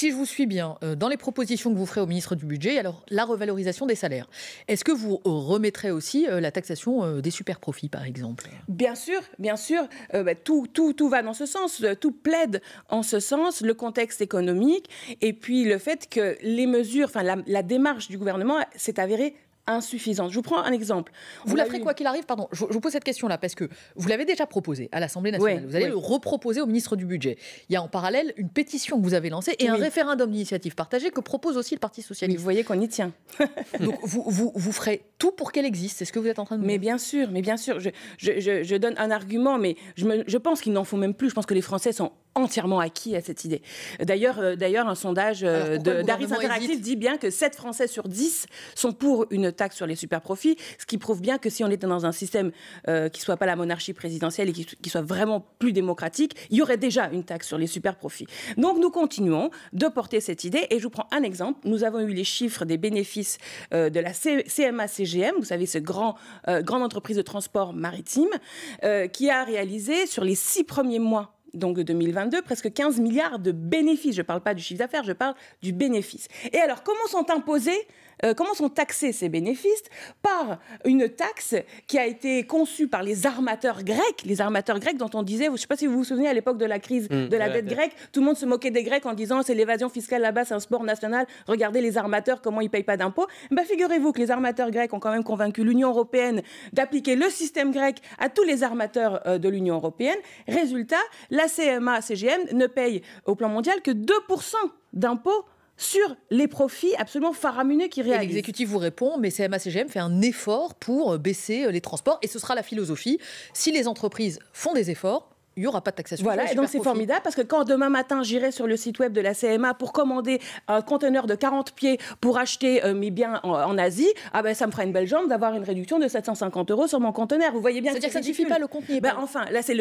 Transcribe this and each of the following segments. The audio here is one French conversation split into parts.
Si je vous suis bien, dans les propositions que vous ferez au ministre du Budget, alors la revalorisation des salaires, est-ce que vous remettrez aussi la taxation des super-profits, par exemple? Bien sûr, bien sûr. Tout va dans ce sens, tout plaide en ce sens, le contexte économique et puis le fait que les mesures, enfin la démarche du gouvernement s'est avérée insuffisante. Je vous prends un exemple. Vous la ferez quoi qu'il arrive, pardon, je vous pose cette question-là, parce que vous l'avez déjà proposé à l'Assemblée nationale, vous allez le reproposer au ministre du Budget. Il y a en parallèle une pétition que vous avez lancée et un référendum d'initiative partagée que propose aussi le Parti socialiste. Mais vous voyez qu'on y tient. Donc vous ferez tout pour qu'elle existe, c'est ce que vous êtes en train de dire. Mais bien sûr, je donne un argument, mais je pense qu'il n'en faut même plus. Je pense que les Français sont entièrement acquis à cette idée. D'ailleurs, un sondage d'Harris Interactive dit bien que 7 Français sur 10 sont pour une taxe sur les super-profits, ce qui prouve bien que si on était dans un système qui ne soit pas la monarchie présidentielle et qui soit vraiment plus démocratique, il y aurait déjà une taxe sur les super-profits. Donc nous continuons de porter cette idée et je vous prends un exemple. Nous avons eu les chiffres des bénéfices de la CMA-CGM, vous savez, cette grande entreprise de transport maritime, qui a réalisé sur les 6 premiers mois donc de 2022, presque 15 milliards de bénéfices. Je ne parle pas du chiffre d'affaires, je parle du bénéfice. Et alors, comment sont taxés ces bénéfices? Par une taxe qui a été conçue par les armateurs grecs dont on disait, je ne sais pas si vous vous souvenez, à l'époque de la crise de la dette grecque, tout le monde se moquait des Grecs en disant c'est l'évasion fiscale là-bas, c'est un sport national, regardez les armateurs, comment ils ne payent pas d'impôts. Figurez-vous que les armateurs grecs ont quand même convaincu l'Union européenne d'appliquer le système grec à tous les armateurs de l'Union européenne. Résultat, la CMA-CGM ne paye au plan mondial que 2% d'impôts sur les profits absolument faramineux qu'ils réalisent. L'exécutif vous répond, mais CMA-CGM fait un effort pour baisser les transports, et ce sera la philosophie. Si les entreprises font des efforts, il n'y aura pas de taxation. Voilà, et donc c'est formidable parce que quand demain matin j'irai sur le site web de la CMA pour commander un conteneur de 40 pieds pour acheter mes biens en Asie, ça me fera une belle jambe d'avoir une réduction de 750 € sur mon conteneur. Vous voyez bien. C'est-à-dire que ça ne suffit pas, le compte n'y est pas. Enfin, là c'est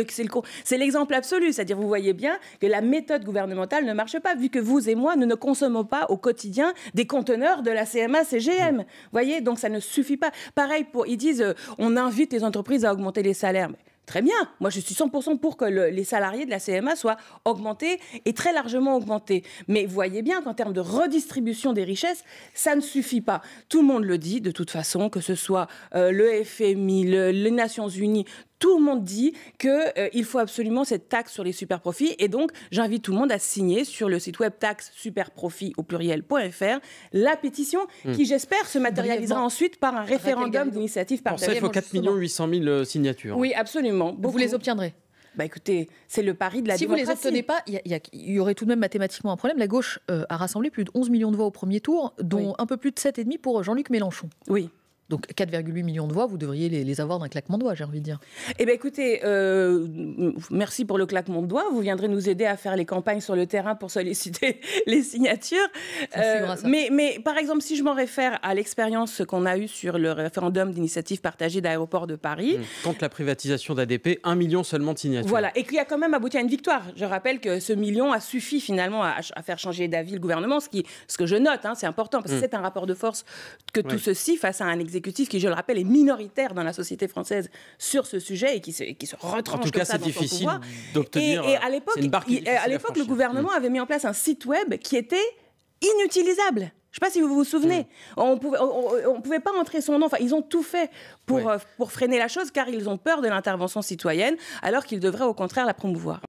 l'exemple absolu. C'est-à-dire vous voyez bien que la méthode gouvernementale ne marche pas vu que vous et moi nous ne consommons pas au quotidien des conteneurs de la CMA-CGM. Vous voyez, donc ça ne suffit pas. Pareil, ils disent on invite les entreprises à augmenter les salaires. Très bien, moi je suis 100% pour que les salariés de la CMA soient augmentés et très largement augmentés. Mais vous voyez bien qu'en termes de redistribution des richesses, ça ne suffit pas. Tout le monde le dit de toute façon, que ce soit le FMI, les Nations Unies, tout le monde dit qu'il faut absolument cette taxe sur les super-profits. Et donc, j'invite tout le monde à signer sur le site web taxe-superprofit au pluriel.fr la pétition qui, j'espère, se matérialisera ensuite par un référendum d'initiative partagée. Pour ça, il faut 4 800 000 signatures. Oui, absolument. Vous les obtiendrez? Écoutez, c'est le pari de la démocratie. Si vous ne les obtenez pas, il y aurait tout de même mathématiquement un problème. La gauche a rassemblé plus de 11 millions de voix au premier tour, dont un peu plus de 7,5 pour Jean-Luc Mélenchon. Oui. Donc 4,8 millions de voix, vous devriez les avoir d'un claquement de doigts, j'ai envie de dire. Écoutez, merci pour le claquement de doigts. Vous viendrez nous aider à faire les campagnes sur le terrain pour solliciter les signatures. Mais par exemple, si je m'en réfère à l'expérience qu'on a eue sur le référendum d'initiative partagée d'Aéroports de Paris. Contre la privatisation d'ADP, 1 million seulement de signatures. Voilà, et qui a quand même abouti à une victoire. Je rappelle que ce million a suffi finalement à faire changer d'avis le gouvernement, ce que je note, c'est important, parce que c'est un rapport de force que tout ceci face à un exécutif qui, je le rappelle, est minoritaire dans la société française sur ce sujet et qui se retranche. En tout cas, c'est difficile d'obtenir. Et à l'époque, le gouvernement avait mis en place un site web qui était inutilisable. Je ne sais pas si vous vous souvenez. On pouvait pas entrer son nom. Enfin, ils ont tout fait pour freiner la chose car ils ont peur de l'intervention citoyenne alors qu'ils devraient au contraire la promouvoir.